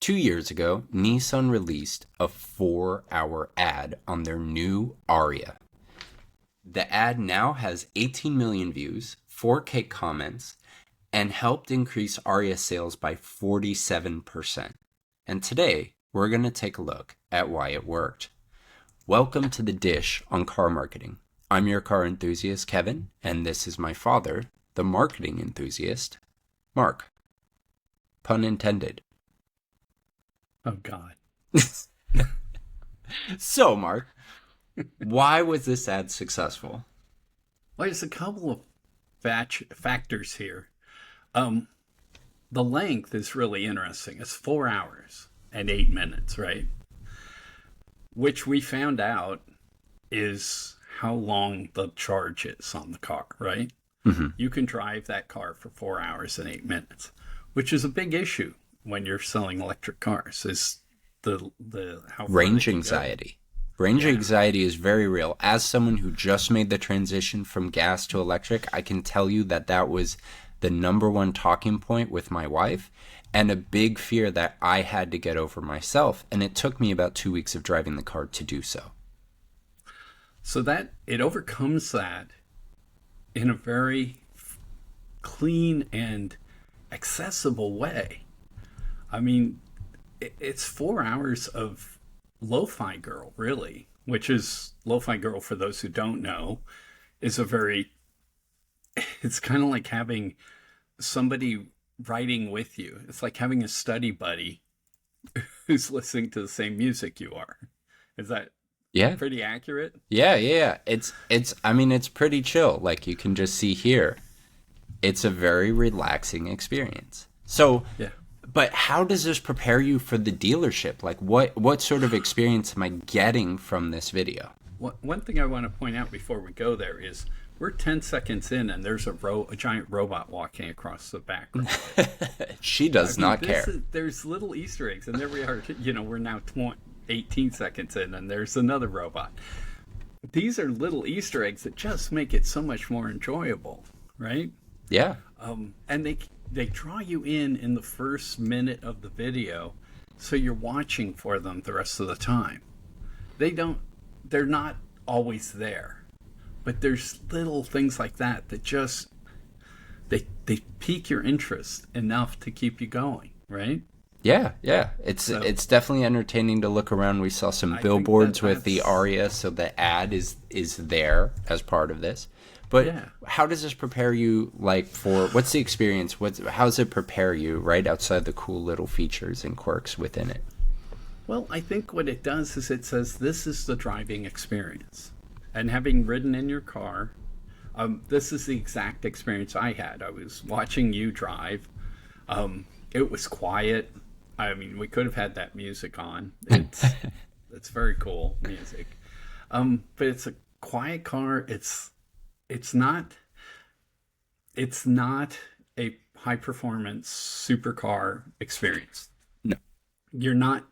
2 years ago, Nissan released a 4-hour ad on their new Ariya. The ad now has 18 million views, 4K comments, and helped increase Ariya sales by 47%. And today, we're going to take a look at why it worked. Welcome to The Dish on car marketing. I'm your car enthusiast, Kevin, and this is my father, the marketing enthusiast, Mark. Pun intended. Oh, God. So, Mark, why was this ad successful? Well, there's a couple of factors here. The length is really interesting. It's 4 hours and 8 minutes, right? Which we found out is how long the charge is on the car, right? Mm-hmm. You can drive that car for 4 hours and 8 minutes, which is a big issue when you're selling electric cars, is the how far Range they can anxiety. Range anxiety is very real. As someone who just made the transition from gas to electric, I can tell you that that was the number one talking point with my wife and a big fear that I had to get over myself. And it took me about 2 weeks of driving the car to do so. So that it overcomes that in a very clean and accessible way. I mean, it's 4 hours of Lo-Fi Girl, really, which is Lo-Fi Girl, for those who don't know, is it's kind of like having somebody writing with you. It's like having a study buddy who's listening to the same music you are. Is that pretty accurate? Yeah. It's pretty chill. Like you can just see here. It's a very relaxing experience. So, yeah. But how does this prepare you for the dealership? Like what sort of experience am I getting from this video? One thing I want to point out before we go there is we're 10 seconds in and there's a giant robot walking across the background. She does not care. There's little Easter eggs, and there we are. We're now 18 seconds in and there's another robot. These are little Easter eggs that just make it so much more enjoyable, right? Yeah. And they draw you in the first minute of the video, so you're watching for them the rest of the time. They're not always there, but there's little things like that just they pique your interest enough to keep you going, right? Yeah. It's definitely entertaining to look around. We saw some billboards with the Ariya, so the ad is there as part of this. But how does this prepare you, what's the experience? How does it prepare you, right, outside the cool little features and quirks within it? Well, I think what it does is it says this is the driving experience. And having ridden in your car, this is the exact experience I had. I was watching you drive. It was quiet. I mean, we could have had that music on. It's very cool music. But it's a quiet car. It's not a high performance supercar experience. No. You're not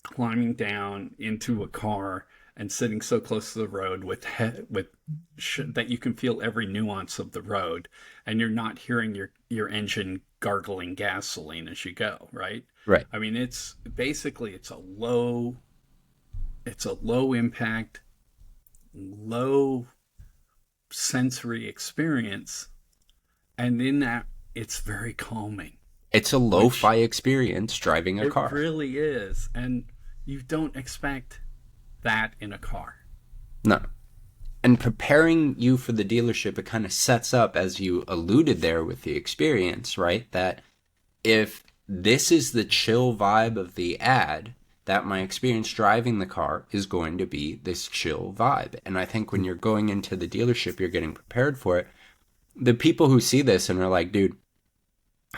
climbing down into a car and sitting so close to the road that you can feel every nuance of the road, and you're not hearing your engine gargling gasoline as you go, right? Right. I mean, it's a low impact, low sensory experience, and in that it's very calming. It's a lo-fi experience driving a car. It really is, and you don't expect that in a car. No. And preparing you for the dealership, it kind of sets up, as you alluded there with the experience, right, that if this is the chill vibe of the ad, that my experience driving the car is going to be this chill vibe. And I think when you're going into the dealership, you're getting prepared for it. The people who see this and are like, dude,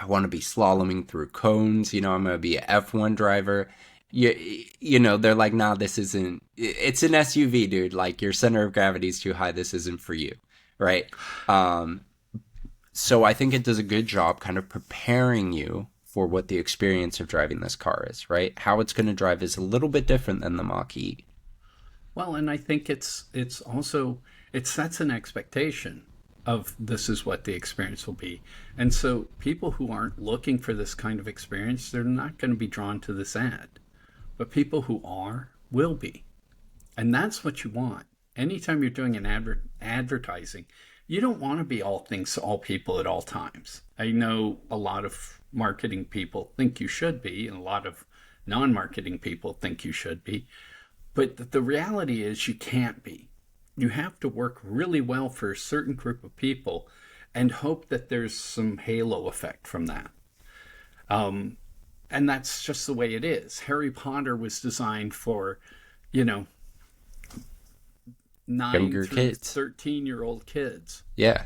I want to be slaloming through cones. I'm going to be an F1 driver. They're like, nah, this isn't. It's an SUV, dude. Like, your center of gravity is too high. This isn't for you, right? So I think it does a good job kind of preparing you for what the experience of driving this car is, right? How it's going to drive is a little bit different than the Mach-E. Well, and I think it's also, it sets an expectation. of this is what the experience will be. And so people who aren't looking for this kind of experience, they're not going to be drawn to this ad. But people who are will be. And that's what you want. Anytime you're doing an advertising, you don't want to be all things to all people at all times. I know a lot of marketing people think you should be, and a lot of non-marketing people think you should be. But the reality is you can't be. You have to work really well for a certain group of people and hope that there's some halo effect from that. And that's just the way it is. Harry Potter was designed for, 9 Younger through kids. 13-year-old kids. Yeah.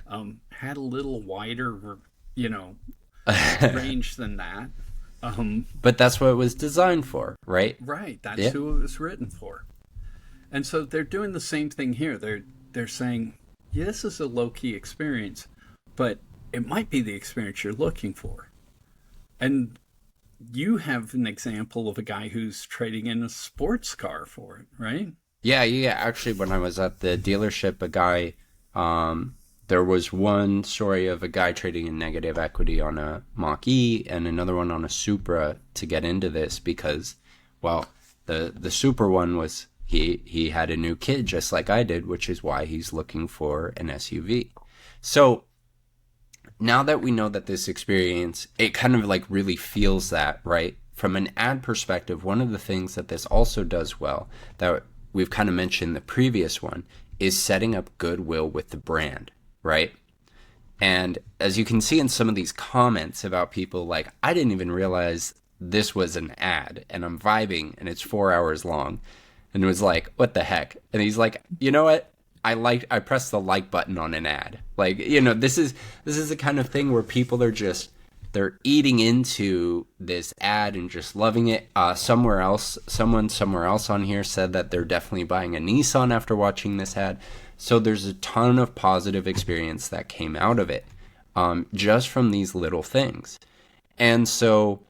Had a little wider, range than that. But that's what it was designed for, right? Right. That's who it was written for. And so they're doing the same thing here. They're saying, yeah, this is a low-key experience, but it might be the experience you're looking for. And you have an example of a guy who's trading in a sports car for it, right? Yeah. Actually, when I was at the dealership, a guy, there was one story of a guy trading in negative equity on a Mach-E and another one on a Supra to get into this because, well, the Supra one was he had a new kid just like I did, which is why he's looking for an SUV. So now that we know that this experience, it kind of like really feels that, right? From an ad perspective, one of the things that this also does well, that we've kind of mentioned the previous one, is setting up goodwill with the brand, right? And as you can see in some of these comments about people like, I didn't even realize this was an ad and I'm vibing and it's 4 hours long. And it was like, what the heck? And he's like, you know what? I pressed the like button on an ad. Like, this is the kind of thing where people are just, they're eating into this ad and just loving it. Someone somewhere else on here said that they're definitely buying a Nissan after watching this ad. So there's a ton of positive experience that came out of it, just from these little things. And so,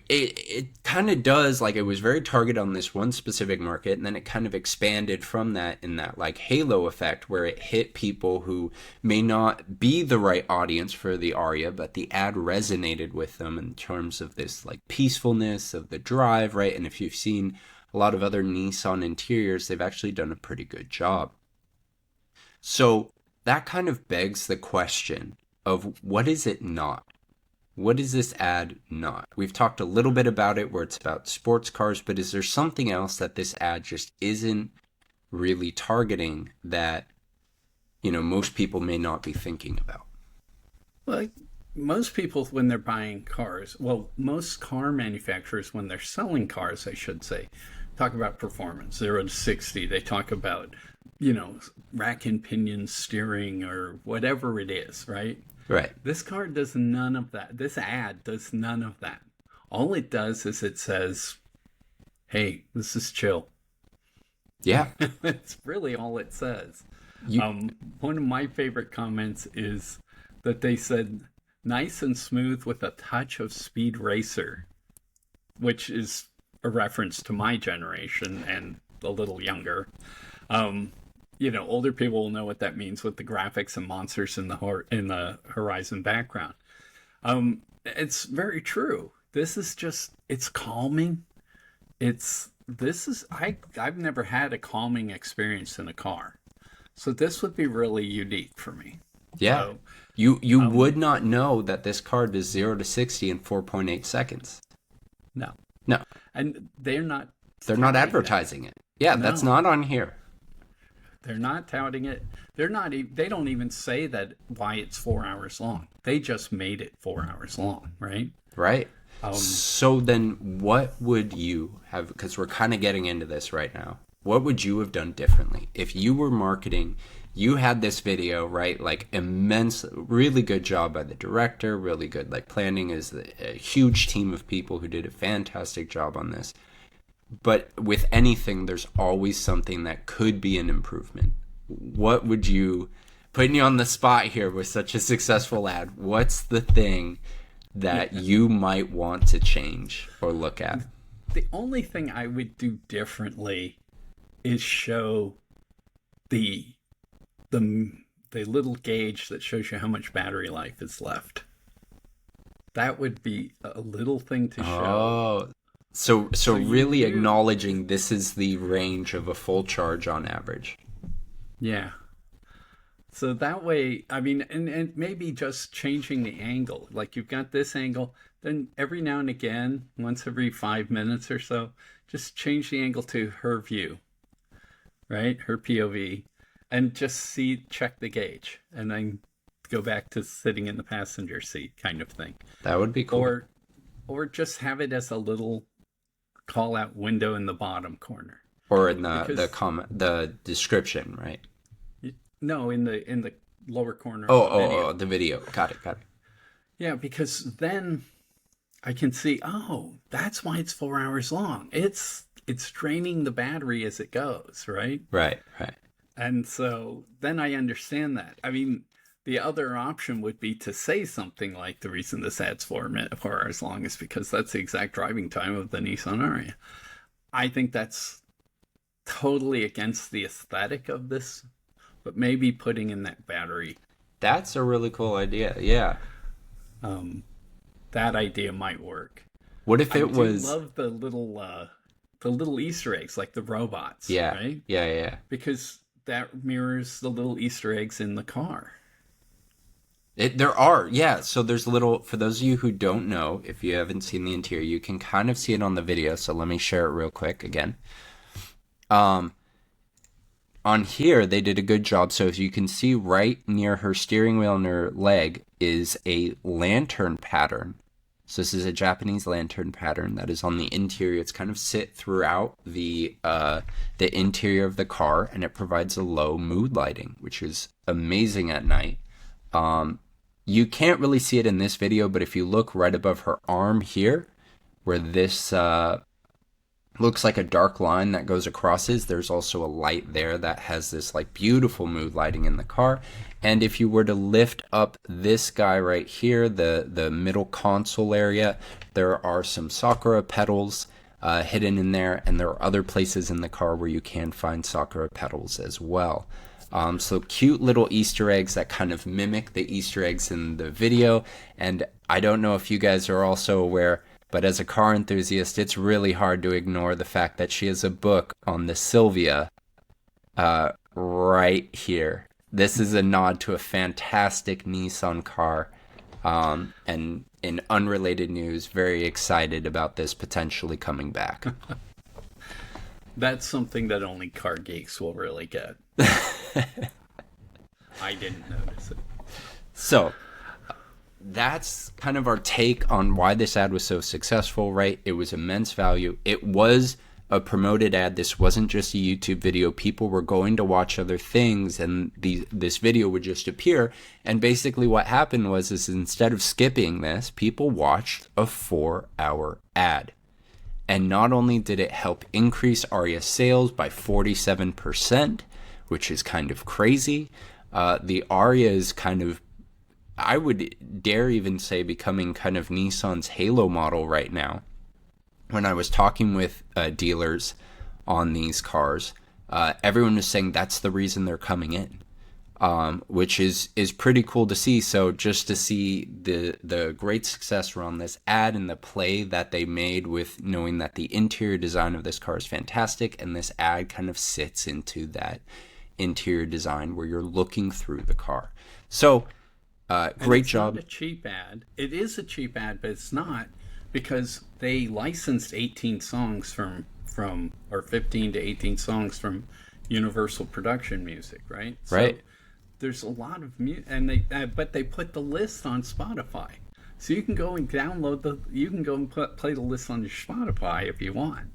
it kind of does, like, it was very targeted on this one specific market, and then it kind of expanded from that in that like halo effect where it hit people who may not be the right audience for the Ariya, but the ad resonated with them in terms of this like peacefulness of the drive, right? And if you've seen a lot of other Nissan interiors, they've actually done a pretty good job. So that kind of begs the question of, what is it not? What is this ad not? We've talked a little bit about it where it's about sports cars, but is there something else that this ad just isn't really targeting that, most people may not be thinking about? Well, most people, when they're buying cars, most car manufacturers, when they're selling cars, I should say, talk about performance, 0 to 60. They talk about, rack and pinion steering or whatever it is, right? Right. This car does none of that. This ad does none of that. All it does is it says, hey, this is chill. Yeah. That's really all it says. One of my favorite comments is that they said, nice and smooth with a touch of Speed Racer, which is a reference to my generation and a little younger. Older people will know what that means with the graphics and monsters in the horizon background. It's very true. This is just, it's calming. I've never had a calming experience in a car. So this would be really unique for me. Yeah. So, you would not know that this car does 0 to 60 in 4.8 seconds. No. And they're not advertising it. Yeah, no. That's not on here. They're not touting it. They don't even say that why it's 4 hours long. They just made it 4 hours long, right? Right. So then what would you have, because we're kind of getting into this right now, what would you have done differently? If you were marketing, you had this video, right? Like really good job by the director, really good, like planning is a huge team of people who did a fantastic job on this. But with anything, there's always something that could be an improvement. What would you, putting you on the spot here with such a successful ad, what's the thing that you might want to change or look at? The only thing I would do differently is show the the little gauge that shows you how much battery life is left. That would be a little thing to show. Oh, so You really knew. acknowledging this is the range of a full charge on average. Yeah. So that way, I mean, and maybe just changing the angle. Like you've got this angle, then every now and again, once every 5 minutes or so, just change the angle to her view, right? Her POV, and just check the gauge, and then go back to sitting in the passenger seat kind of thing. That would be cool. Or just have it as a little call out window in the bottom corner. Or in the Because comment, the description, right? no, in the lower corner Oh, of the video. the video. Got it, got it. Yeah, because then I can see, oh, that's why it's 4 hours long. It's draining the battery as it goes, right? Right, right. And so then I understand that. I mean, the other option would be to say something like the reason this ad's 4 hours long is because that's the exact driving time of the Nissan Ariya. I think that's totally against the aesthetic of this, but maybe putting in that battery, That's a really cool idea. Yeah. um, that idea might work. What if I it do was? love the little Easter eggs, like the robots, Yeah, right? yeah, yeah. Because that mirrors the little Easter eggs in the car. There are, yeah. So there's little, for those of you who don't know, if you haven't seen the interior, you can kind of see it on the video. So let me share it real quick again. Um, on here, they did a good job. So as you can see, right near her steering wheel and her leg is a lantern pattern. So this is a Japanese lantern pattern that is on the interior. It's kind of sit throughout the interior of the car, and it provides a low mood lighting, which is amazing at night. You can't really see it in this video, but if you look right above her arm here, where this looks like a dark line that goes across is, there's also a light there that has this like beautiful mood lighting in the car. And if you were to lift up this guy right here, the middle console area, there are some Sakura petals hidden in there, and there are other places in the car where you can find Sakura petals as well. So cute little Easter eggs that kind of mimic the Easter eggs in the video. And I don't know if you guys are also aware, but as a car enthusiast, it's really hard to ignore the fact that she has a book on the Sylvia right here. This is a nod to a fantastic Nissan car. And in unrelated news, very excited about this potentially coming back. That's something that only car geeks will really get. I didn't notice it. So that's kind of our take on why this ad was so successful, right? It was immense value. It was a promoted ad. This wasn't just a YouTube video. People were going to watch other things, and this video would just appear. And basically what happened was is instead of skipping this, people watched a 4-hour ad. And not only did it help increase Ariya sales by 47%, which is kind of crazy, the Ariya is kind of, I would dare even say, becoming kind of Nissan's halo model right now. When I was talking with dealers on these cars, everyone was saying that's the reason they're coming in, which is pretty cool to see. So just to see the great success around this ad and the play that they made with knowing that the interior design of this car is fantastic, and this ad kind of sits into that interior design where you're looking through the car. So great job. Not a cheap ad. It is a cheap ad, but it's not, because they licensed 18 songs from or 15 to 18 songs from Universal Production Music, right? Right. So there's a lot of music, and but they put the list on Spotify, so you can go and you can go and play the list on your Spotify if you want.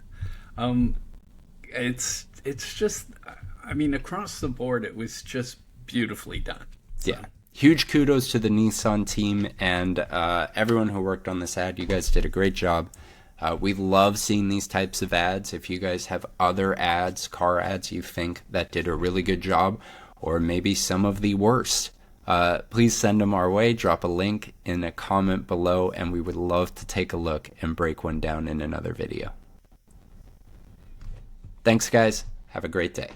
It's just, I mean, across the board, it was just beautifully done. So. Yeah. Huge kudos to the Nissan team and everyone who worked on this ad. You guys did a great job. We love seeing these types of ads. If you guys have other ads, car ads, you think that did a really good job, or maybe some of the worst, please send them our way. Drop a link in a comment below, and we would love to take a look and break one down in another video. Thanks, guys. Have a great day.